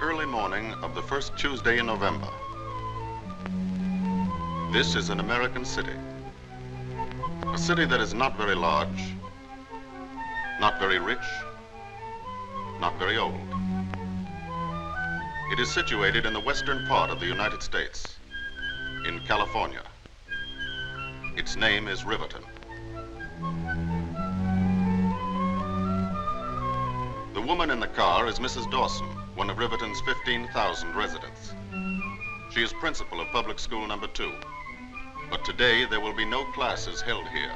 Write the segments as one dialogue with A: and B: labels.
A: early morning of the first Tuesday in November. This is an American city. A city that is not very large, not very rich, not very old. It is situated in the western part of the United States, in California. Its name is Riverton. The woman in the car is Mrs. Dawson, one of Riverton's 15,000 residents. She is principal of public school number 2. But today there will be no classes held here,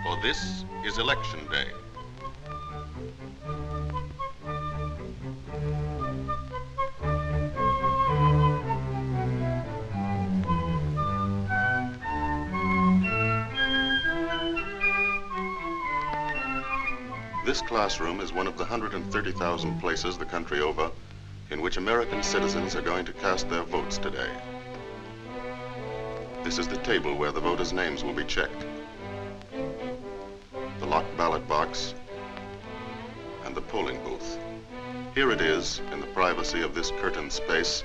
A: for this is election day. This classroom is one of the 130,000 places the country over in which American citizens are going to cast their votes today. This is the table where the voters' names will be checked. The locked ballot box and the polling booth. Here it is, in the privacy of this curtained space,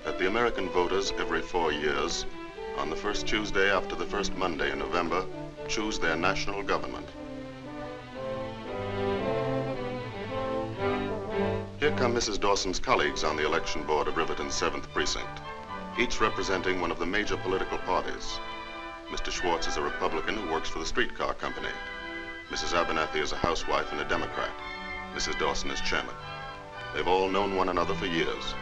A: that the American voters every 4 years, on the first Tuesday after the first Monday in November, choose their national government. Here come Mrs. Dawson's colleagues on the election board of Riverton's 7th precinct, each representing one of the major political parties. Mr. Schwartz is a Republican who works for the streetcar company. Mrs. Abernathy is a housewife and a Democrat. Mrs. Dawson is chairman. They've all known one another for years.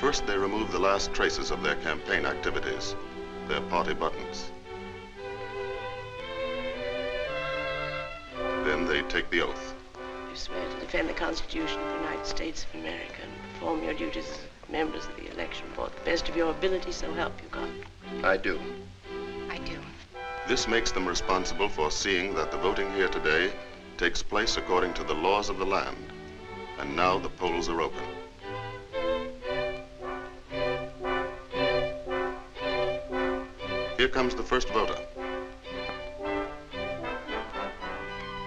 A: First, they remove the last traces of their campaign activities, their party buttons. Then they take the oath.
B: You swear to defend the Constitution of the United States of America and perform your duties as members of the election board to the best of your ability, so help you God.
C: I do.
D: I do.
A: This makes them responsible for seeing that the voting here today takes place according to the laws of the land. And now the polls are open. Here comes the first voter.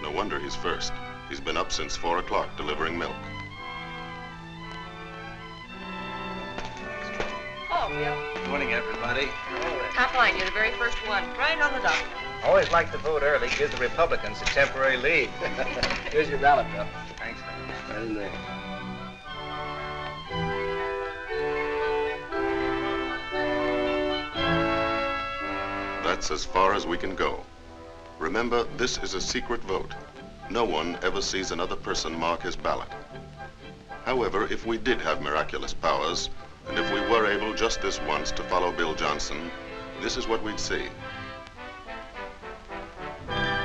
A: No wonder he's first. He's been up since 4 o'clock delivering milk.
E: Oh, yeah.
F: Good morning, everybody.
E: Top line, you're the very first one. Right on the dot.
F: Always like to vote early. Gives the Republicans a temporary lead. Here's your ballot, Bill. Thanks.
C: Right in there.
A: That's as far as we can go. Remember, this is a secret vote. No one ever sees another person mark his ballot. However, if we did have miraculous powers, and if we were able just this once to follow Bill Johnson, this is what we'd see.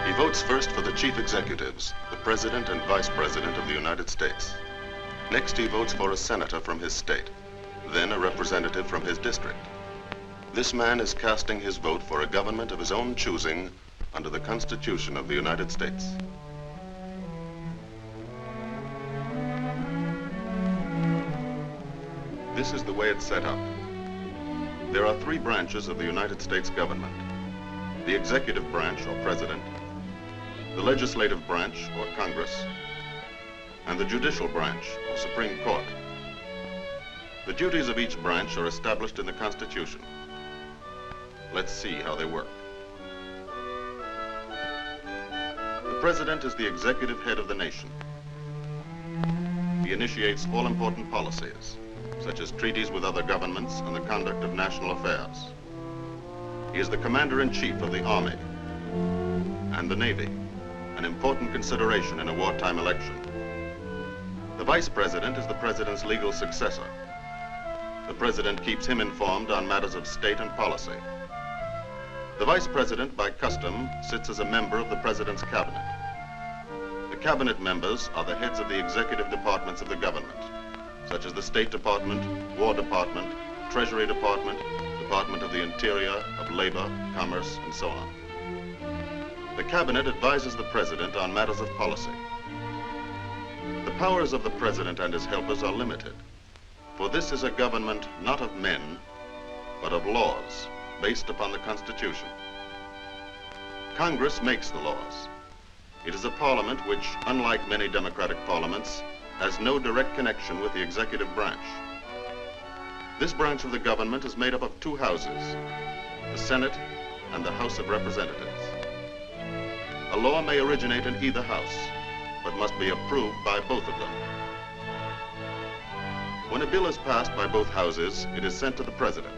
A: He votes first for the chief executives, the President and Vice President of the United States. Next, he votes for a senator from his state, then a representative from his district. This man is casting his vote for a government of his own choosing under the Constitution of the United States. This is the way it's set up. There are 3 branches of the United States government: the executive branch, or president, the legislative branch, or Congress, and the judicial branch, or Supreme Court. The duties of each branch are established in the Constitution. Let's see how they work. The president is the executive head of the nation. He initiates all important policies, such as treaties with other governments and the conduct of national affairs. He is the commander-in-chief of the Army and the Navy, an important consideration in a wartime election. The vice president is the president's legal successor. The president keeps him informed on matters of state and policy. The vice president, by custom, sits as a member of the president's cabinet. The cabinet members are the heads of the executive departments of the government, such as the State Department, War Department, Treasury Department, Department of the Interior, of Labor, Commerce, and so on. The cabinet advises the president on matters of policy. The powers of the president and his helpers are limited, for this is a government not of men, but of laws, based upon the Constitution. Congress makes the laws. It is a parliament which, unlike many democratic parliaments, has no direct connection with the executive branch. This branch of the government is made up of two houses, the Senate and the House of Representatives. A law may originate in either house, but must be approved by both of them. When a bill is passed by both houses, it is sent to the president.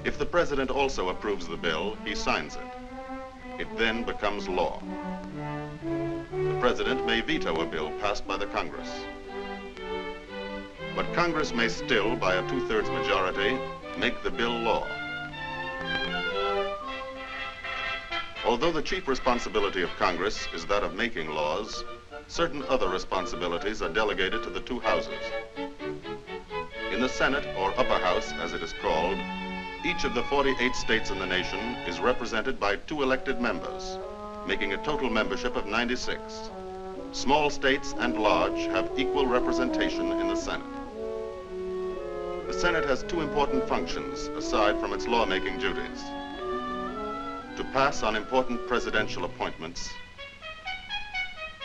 A: If the president also approves the bill, he signs it. It then becomes law. The president may veto a bill passed by the Congress. But Congress may still, by a two-thirds majority, make the bill law. Although the chief responsibility of Congress is that of making laws, certain other responsibilities are delegated to the two houses. In the Senate, or upper house as it is called, each of the 48 states in the nation is represented by 2 elected members, making a total membership of 96. Small states and large have equal representation in the Senate. The Senate has 2 important functions aside from its lawmaking duties: to pass on important presidential appointments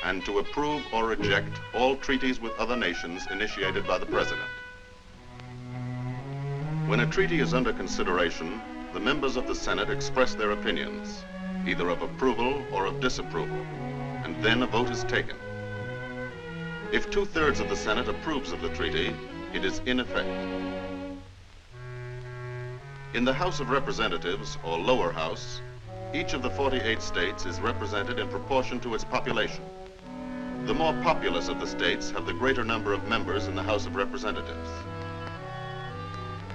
A: and to approve or reject all treaties with other nations initiated by the president. When a treaty is under consideration, the members of the Senate express their opinions, either of approval or of disapproval, and then a vote is taken. If 2/3 of the Senate approves of the treaty, it is in effect. In the House of Representatives, or lower house, each of the 48 states is represented in proportion to its population. The more populous of the states have the greater number of members in the House of Representatives.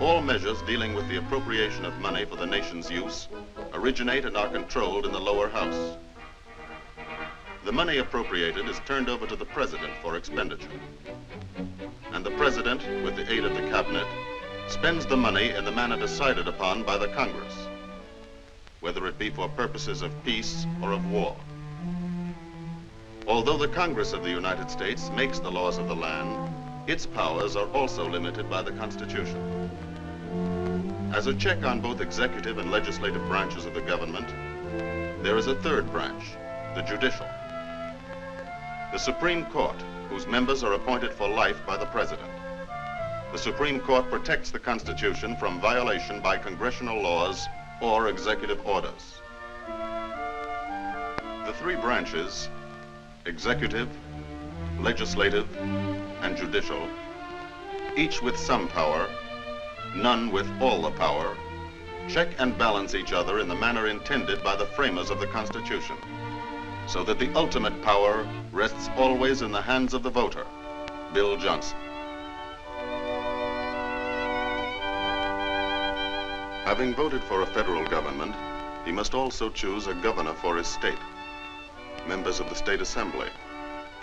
A: All measures dealing with the appropriation of money for the nation's use originate and are controlled in the lower house. The money appropriated is turned over to the president for expenditure. And the president, with the aid of the cabinet, spends the money in the manner decided upon by the Congress, whether it be for purposes of peace or of war. Although the Congress of the United States makes the laws of the land, its powers are also limited by the Constitution. As a check on both executive and legislative branches of the government, there is a third branch, the judicial. The Supreme Court, whose members are appointed for life by the president. The Supreme Court protects the Constitution from violation by congressional laws or executive orders. The 3 branches, executive, legislative, and judicial, each with some power, none with all the power, check and balance each other in the manner intended by the framers of the Constitution, so that the ultimate power rests always in the hands of the voter, Bill Johnson. Having voted for a federal government, he must also choose a governor for his state, members of the state assembly,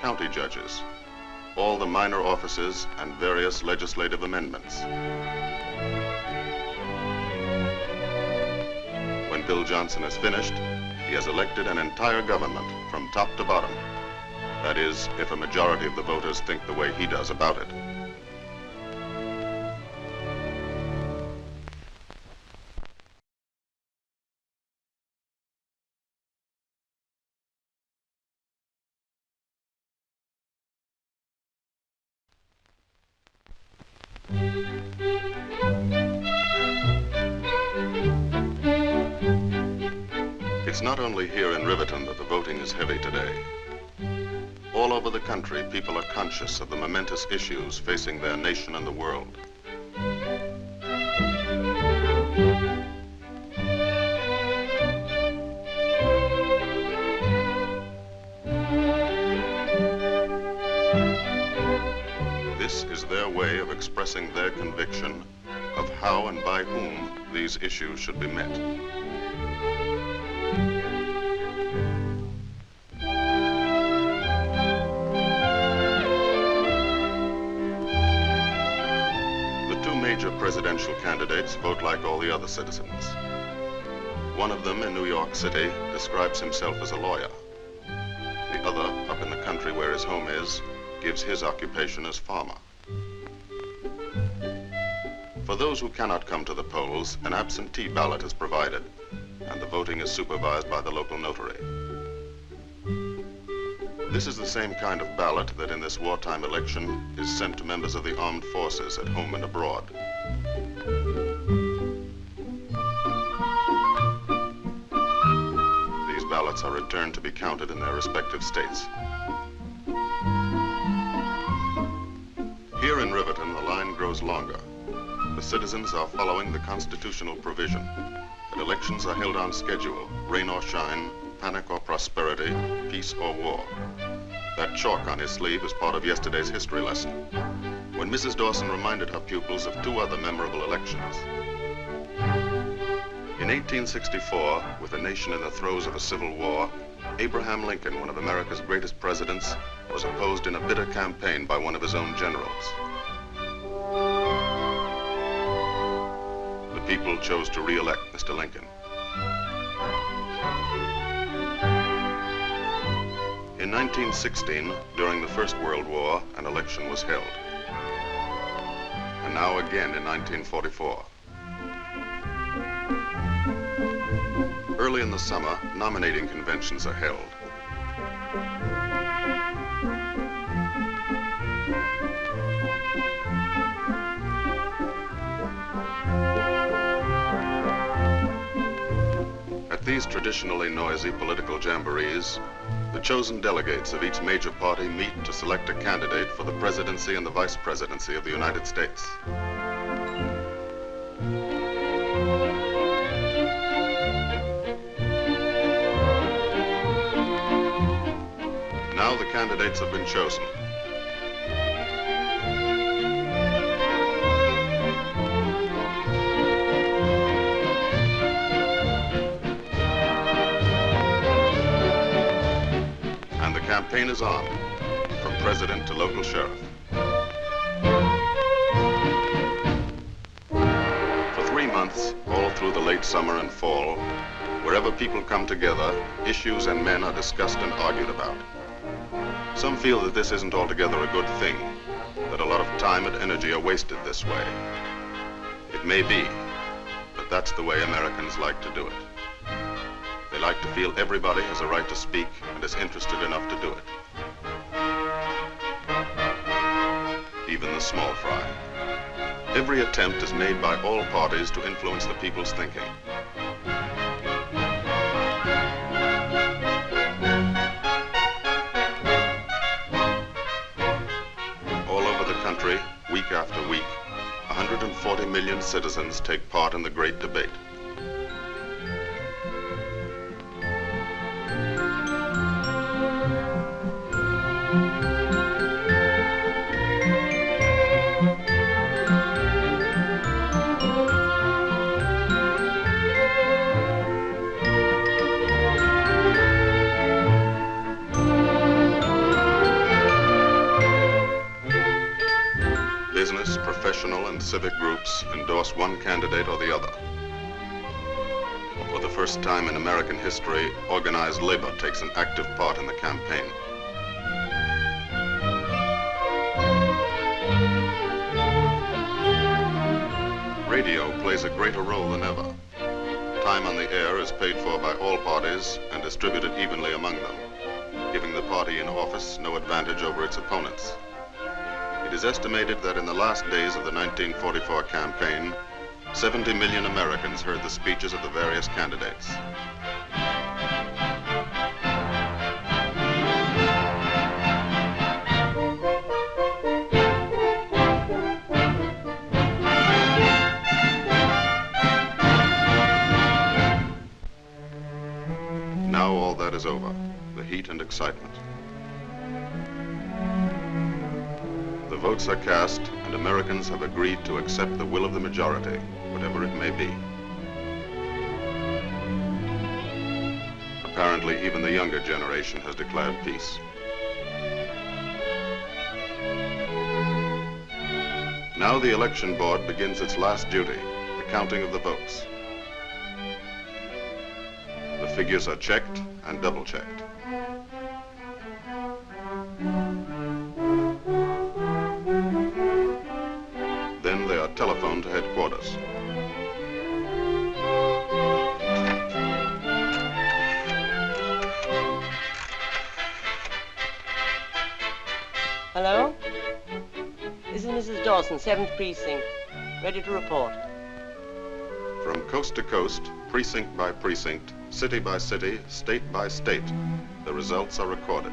A: county judges, all the minor offices, and various legislative amendments. When Bill Johnson is finished, he has elected an entire government from top to bottom. That is, if a majority of the voters think the way he does about it. It's not only here in Riverton that the voting is heavy today. All over the country, people are conscious of the momentous issues facing their nation and the world. This is their way of expressing their conviction of how and by whom these issues should be met. Major presidential candidates vote like all the other citizens. One of them in New York City describes himself as a lawyer. The other, up in the country where his home is, gives his occupation as farmer. For those who cannot come to the polls, an absentee ballot is provided, and the voting is supervised by the local notary. This is the same kind of ballot that in this wartime election is sent to members of the armed forces at home and abroad. These ballots are returned to be counted in their respective states. Here in Riverton, the line grows longer. The citizens are following the constitutional provision that elections are held on schedule, rain or shine, panic or prosperity, peace or war. That chalk on his sleeve is part of yesterday's history lesson, when Mrs. Dawson reminded her pupils of two other memorable elections. In 1864, with the nation in the throes of a civil war, Abraham Lincoln, one of America's greatest presidents, was opposed in a bitter campaign by one of his own generals. The people chose to re-elect Mr. Lincoln. In 1916, during the First World War, an election was held. And now again in 1944. Early in the summer, nominating conventions are held. At these traditionally noisy political jamborees, the chosen delegates of each major party meet to select a candidate for the presidency and the vice presidency of the United States. Now the candidates have been chosen. And the campaign is on, from president to local sheriff. For 3 months, all through the late summer and fall, wherever people come together, issues and men are discussed and argued about. Some feel that this isn't altogether a good thing, that a lot of time and energy are wasted this way. It may be, but that's the way Americans like to do it. They like to feel everybody has a right to speak and is interested enough to do it. Even the small fry. Every attempt is made by all parties to influence the people's thinking. Week after week, 140 million citizens take part in the great debate. Business, professional, and civic groups endorse one candidate or the other. For the first time in American history, organized labor takes an active part in the campaign. Radio plays a greater role than ever. Time on the air is paid for by all parties and distributed evenly among them, giving the party in office no advantage over its opponents. It is estimated that in the last days of the 1944 campaign, 70 million Americans heard the speeches of the various candidates. Now all that is over, the heat and excitement. The votes are cast, and Americans have agreed to accept the will of the majority, whatever it may be. Apparently, even the younger generation has declared peace. Now the election board begins its last duty, the counting of the votes. The figures are checked and double-checked. Then they are telephoned to headquarters.
B: Hello? This is Mrs. Dawson, 7th Precinct. Ready to report.
A: From coast to coast, precinct by precinct, city by city, state by state, the results are recorded.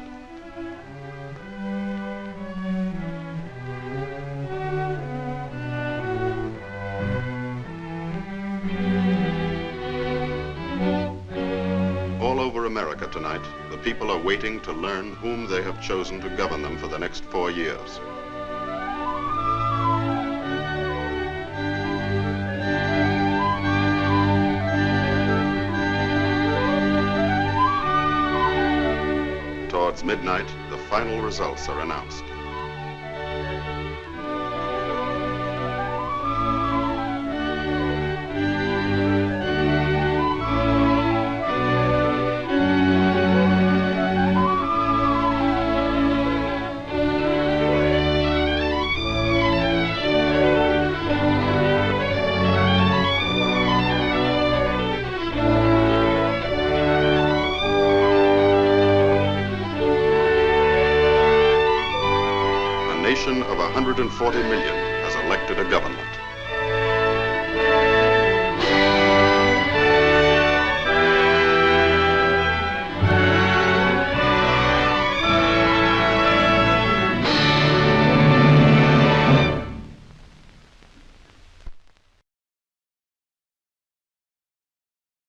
A: All over America tonight, the people are waiting to learn whom they have chosen to govern them for the next 4 years. Towards midnight, the final results are announced. A nation of 140 million has elected a government.